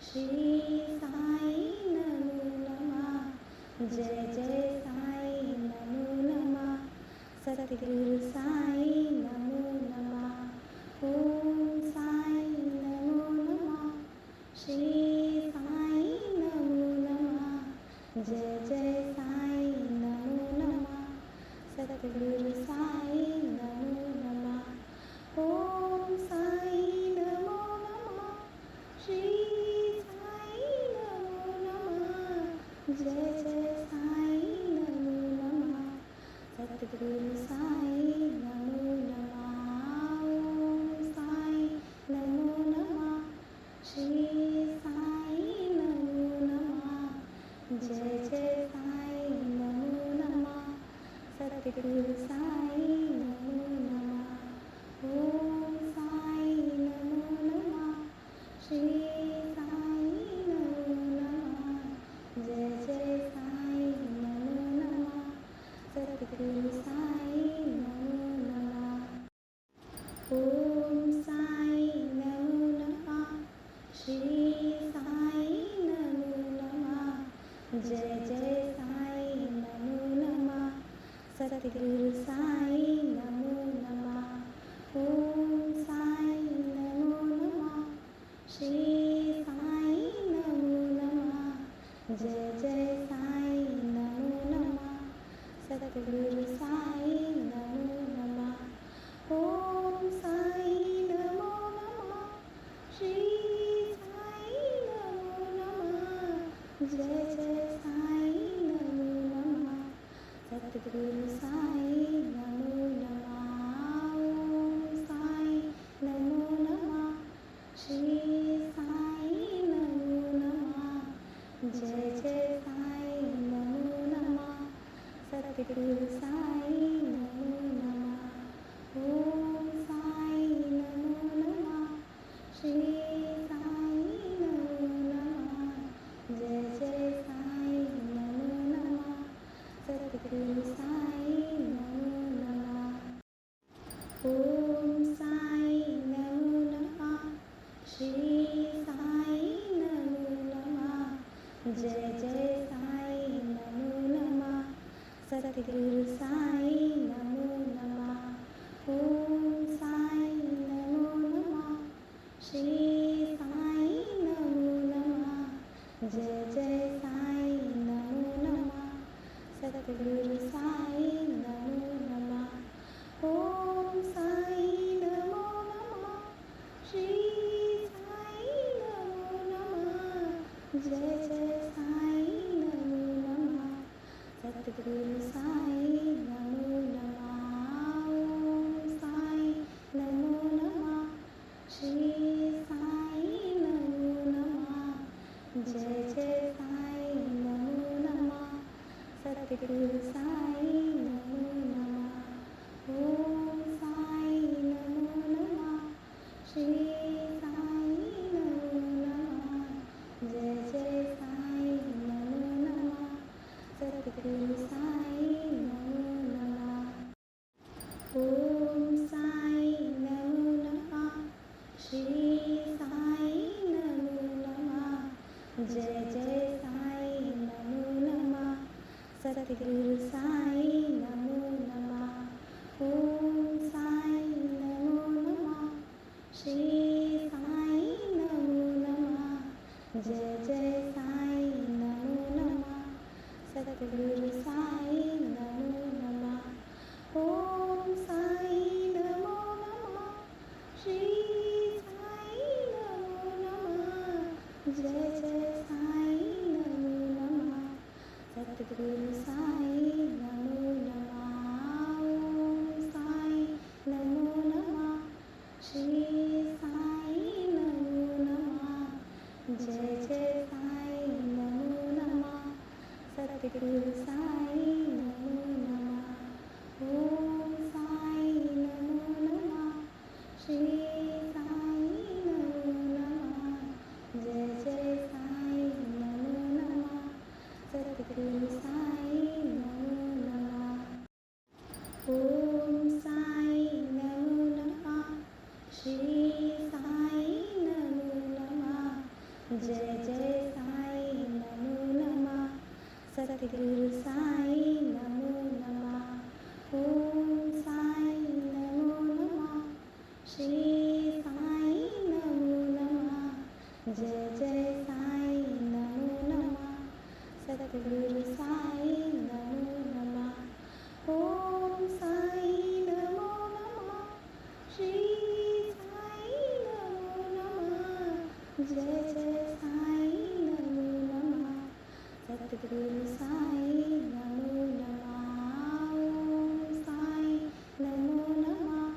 श्री साई नमो नमः। जय जय साई नमो नमः। सतगुरु साई नमो नमः। ओम साई नमो नमः। श्री साई नमो नमः। जय जय साई नमो नमः। सतगुरु साई नमो नमः। ओम साई नमो नमः। श्री साई नमो नमः। जय जय साई नमो नमः। सतगुरु साई नमो नमः। ओम साई नमो नमः। श्री साई नमो नमः। जय जय साई नमो नमः। सतगुरु साई नमो नमः। ओम साई नमो नमः। श्री साई नमो नमः। जय जय साई नमो नमः। सतगुरु साई नमो नमः। ओम साई नमो नमः। श्री साई नमो नमः। जय जय साई नमो नमः। सतगुरु साई नमो नमः। ओम साई नमो नमः। श्री साई नमो नमः। जय जय साई नमो नमः। सतगुरु साई नमो नमः। ओम साई नमो नमः। श्री साई नमो नमः। जय जय साई नमो नमः। सतगुरु साई नमो नमः। ओम साई नमो नमः। श्री साई नमो नमः। जय जय साई नमो नमः। सतगुरु साई नमो नमः। ओम साई नमो नमः। श्री साई नमो नमः। जय जय साई नमो नमः। सतगुरु साई नमो नमः। ओम साई नमो नमः। श्री साई नमो नमः। जय जय साई नमो नमः। सतगुरु साई नमो नमः। ओम साई नमो नमः। श्री साई नमो नमः। जय जय साई नमो नमः। सतगुरु साई नमो नमः। ओम साई नमो नमः। श्री साई नमो नमः। जय जय साई नमो नमः। सतगुरु साई नमो नमः। ओम साई नमो नमः। श्री साई नमो नमः। जय जय साई नमो नमः। सतगुरु साई नमो नमः। ओम साई नमो नमः। श्री साई नमो नमः। जय जय साई नमो नमः। सतगुरु साई नमो नमः। ओम साई नमो नमः। श्री साई नमो नमः। जय जय साई नमो नमः। सतगुरु साई नमो नमः। ओम साई नमो नमः। श्री साई नमो नमः। जय जय साई नमो नमः। सतगुरु साई नमो नमः। ओम साई नमो नमः। श्री साई नमो नमः। जय जय साई नमो नमः। सतगुरु साई नमो नमः। ओम साई नमो नमः। श्री साई नमो नमः। जय जय साई नमो नमः। सतगुरु साई नमो नमः। ओम साई नमो नमः। श्री साई नमो नमः। जय जय साई नमो नमः। सतगुरु साई नमो नमः। ओम साई नमो नमः। श्री साई नमो नमः। जय जय साई नमो नमः सतगुरु साई नमो नमः ओम साई नमो नमः श्री साई नमो नमः जय जय साई नमो नमः सतगुरु साई नमो नमः ओम साई नमो नमः श्री साई नमो नमः जय जय साई नमो नमः सतगुरु साई नमो नमः ओम साई नमो नमः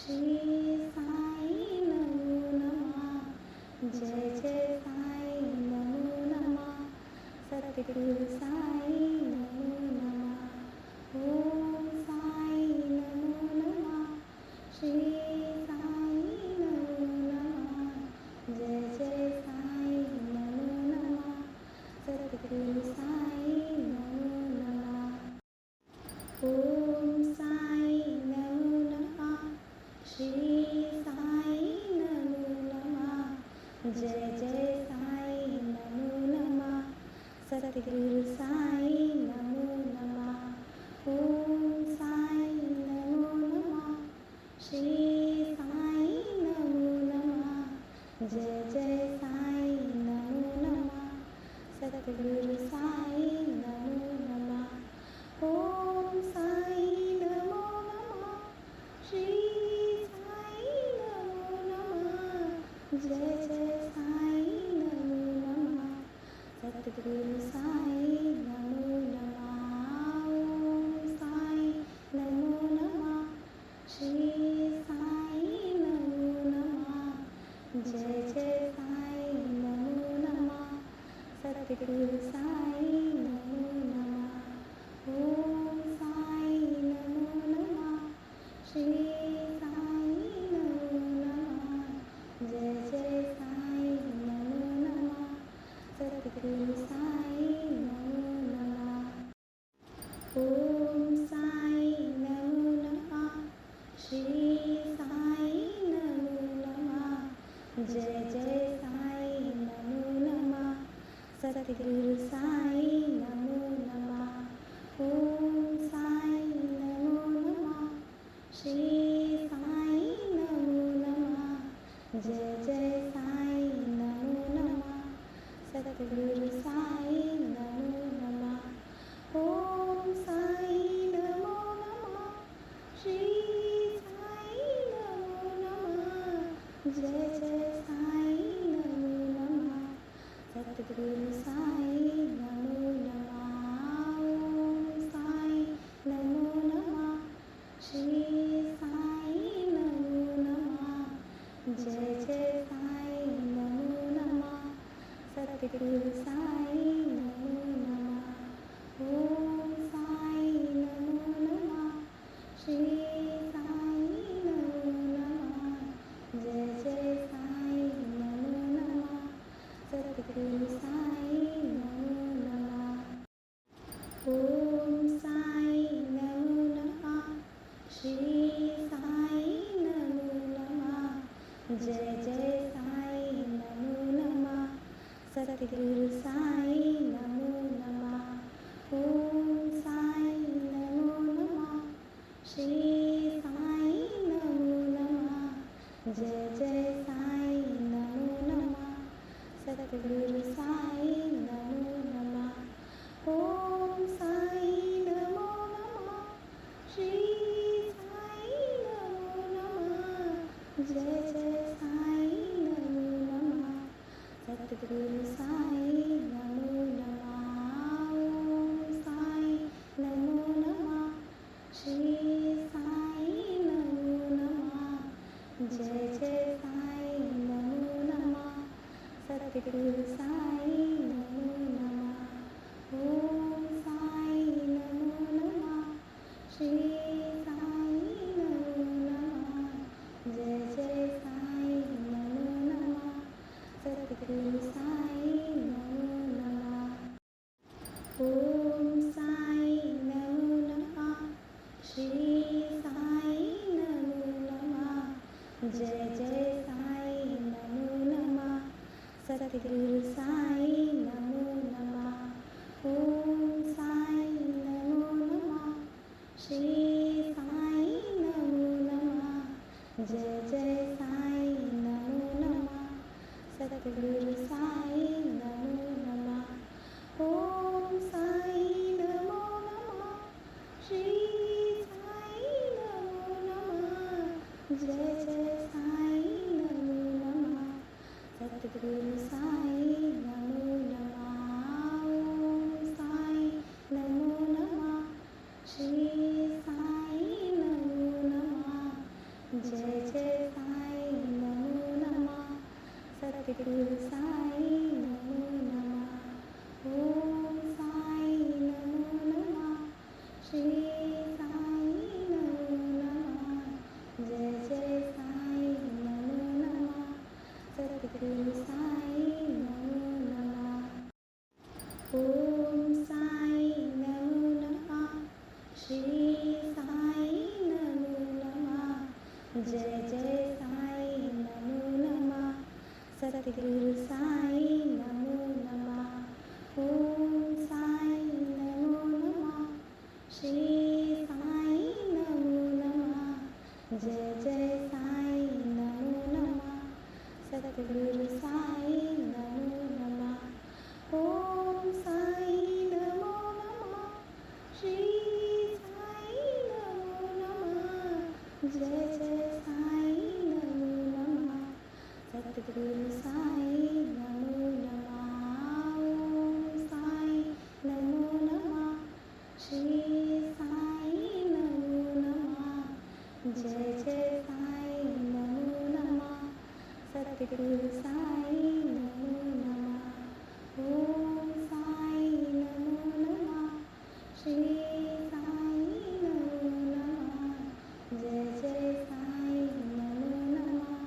श्री साई नमो नमः जय जय साई नमो नमः सतगुरु साई नमो नमः ओम साई नमो नमः श्री साई नमो नमः जय जय साई नमो नमः सतगुरु साई नमो नमः ओम साई नमो नमः श्री साई नमो नमः जय जय साई नमो नमः सतगुरु साई नमो नमः ओम साई नमो नमः श्री साई नमो नमः जय जय साई नमो नमः सतगुरु साई नमो नमः ओम साई नमो नमः श्री साई नमो नमः जय जय साई नमो नमः सतगुरु साई नमो नमः ओम साई नमो नमः श्री साई नमो नमः जय जय साई नमो नमः सतगुरु साई नमो नमः ओम साई नमो नमः श्री साई नमो नमः जय जय साई नमो नमः सतगुरु साई नमो नमः ओम साई नमो नमः श्री साई नमो नमः जय जय साई नमो नमः सतगुरु साई नमो नमः ओम साई नमो नमः श्री साई नमो नमः जय जय साई नमो नमः सतगुरु साई नमो नमः ओम साई नमो नमः श्री साई नमो नमः जय जय साई नमो नमः सतगुरु साई नमो नमः ओम साई नमो नमः श्री साई नमो नमः जय जय साई नमो नमः सतगुरु साई नमो नमः ओम साई नमो नमः श्री साई नमो नमः जय जय साई नमो नमः सतगुरु साई नमो नमः ओम साई नमो नमः श्री साई नमो नमः जय जय साई नमो नमः सतगुरु साई नमो नमः ओम साई नमो नमः श्री साई नमो नमः जय जय साई नमो नमः सतगुरु साई नमो नमः ओम साई नमो नमः श्री साई नमो नमः जय जय साई नमो नमः सतगुरु साई नमो नमः ओम साई नमो नमः श्री साई नमो नमः जय जय साई नमो नमः सतगुरु साई नमो नमः ओम साई नमो नमः श्री साई नमो नमः जय जय साई नमो नमः सतगुरु साई नमो नमः ओम साई नमो नमः श्री साई नमो नमः जय जय साई नमो नमः सद्गुरु साई नमो नमः। ओम साई नमो नमः। श्री साई नमो नमः। जय जय साई नमो नमः। सद्गुरु साई नमो नमः। ओम साई नमो नमः। श्री साई नमो नमः। जय जय साई नमो नमः। सद्गुरु साई नमो नमः। ओम साई नमो नमः। श्री साई नमो नमः। जय जय साई नमो नमः। सद्गुरु साई नमो नमः। ओम साई नमो नमः। श्री साई नमो नमः। जय जय साई नमो नमः। सद्गुरु साई नमो नमः। ओम साई नमो नमः। श्री साई नमो नमः। जय जय साई नमो नमः। सद्गुरु साई नमो नमः। ओम साई नमो नमः। श्री साई नमो नमः। जय जय साई नमो नमः। सद्गुरु साई नमो नमः। ओम साई नमो नमः। श्री साई नमो नमः। जय जय साई नमो नमः। सद्गुरु साई नमो नमः। ओम साई नमो नमः। श्री साई नमो नमः। जय जय साई नमो नमः। सद्गुरु साई नमो नमः। ओम साई नमो नमः। श्री साई नमो नमः। जय जय साई नमो नमः।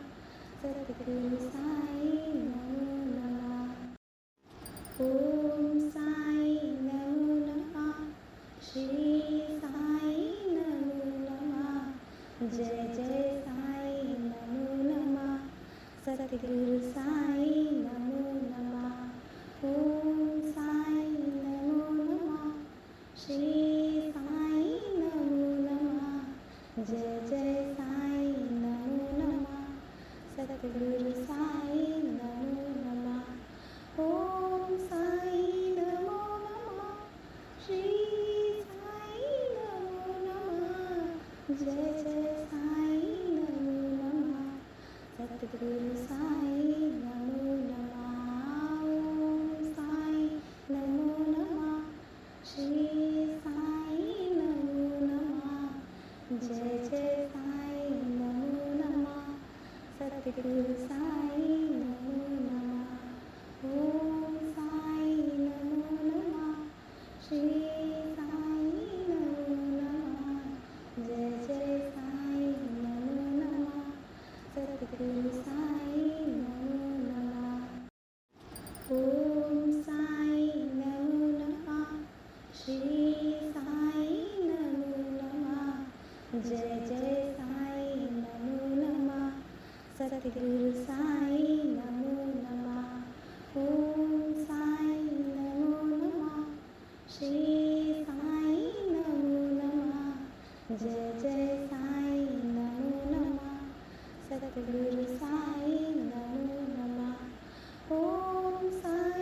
सद्गुरु साई नमो नमः। ओम साई नमो नमः। श्री साई नमो नमः। जय जय साई नमो नमः। सद्गुरु साई नमो नमः। ओम साई नमो नमः। श्री साई नमो नमः। जय जय साई नमो नमः। सद्गुरु साई नमो नमः। ओम साई नमो नमः। श्री साई नमो नमः। जय जय साई नमो नमः। सद्गुरु साई नमो नमः। ओम साई नमो नमः। श्री साई नमो नमः। जय जय साई नमो नमः। सद्गुरु साई नमो नमः। ओम साई नमो नमः। श्री साई नमो नमः। जय जय साई नमो नमः। सद्गुरु साई नमो नमः। ओम साई नमो नमः। श्री साई नमो नमः। जय जय साई नमो नमः। सद्गुरु साई नमो नमः। ओम साई नमो नमः। श्री साई नमो नमः। जय जय साई नमो नमः। सद्गुरु साई नमो नमः। ओम साई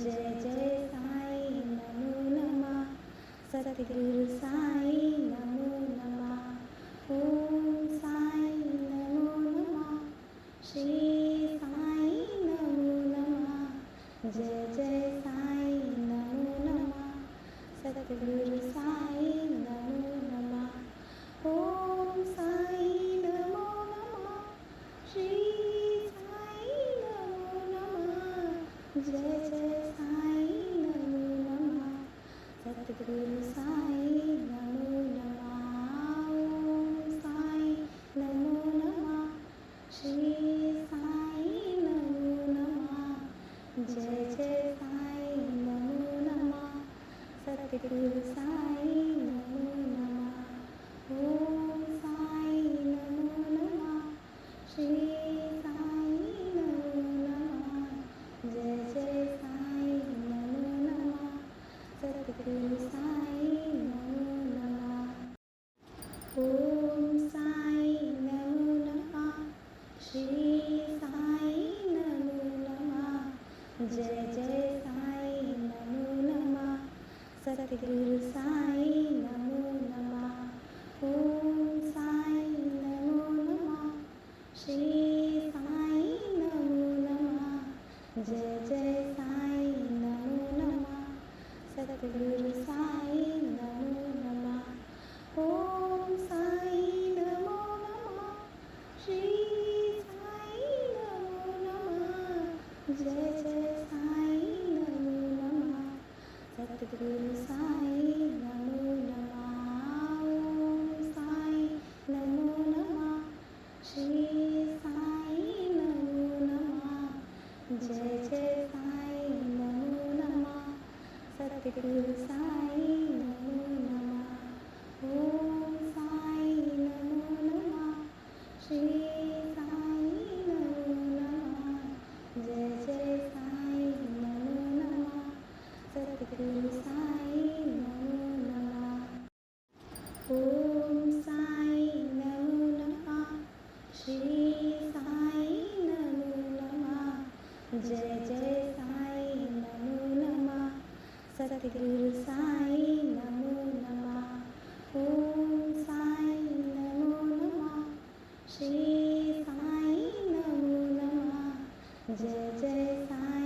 जय जय साई नमो नमः सतगुरु साई नमो नमः ओम साई नमो नमः श्री साई नमो नमः जय जय साई नमो नमः सतगुरु साई नमो नमः ओम साई नमो नमः श्री साई नमो नमः जय जय साई नमो नमः सतगुरु साई नमो नमः ओम साई नमो नमः श्री साई नमो नमः जय जय साई नमो नमः सतगुरु साई नमो नमः ओम साई नमो नमः श्री साई नमो नमः जय जय साई नमो नमः सतगुरु साई नमो नमः ओम साई नमो नमः श्री साई नमो नमः जय जय साई नमो नमः सतगुरु साई नमो नमः ओम साई नमो नमः श्री साई नमो नमः जय जय साई नमो नमः सतगुरु साई नमो नमः ओम साई नमो नमः श्री साई नमो नमः जय जय साई नमो नमः सतगुरु साई नमो नमः ओम साई नमो नमः श्री साई नमो नमः जय जय साई नमो नमः सतगुरु साई नमो नमः ओम साई नमो नमः श्री साई नमो नमः जय जय साई नमो नमः सतगुरु साई नमो नमः ओम साई नमो नमः श्री साई नमो नमः जय जय साई नमो नमः सतगुरु साई नमो नमः ओम साई नमो नमः श्री साई नमो नमः जय जय साई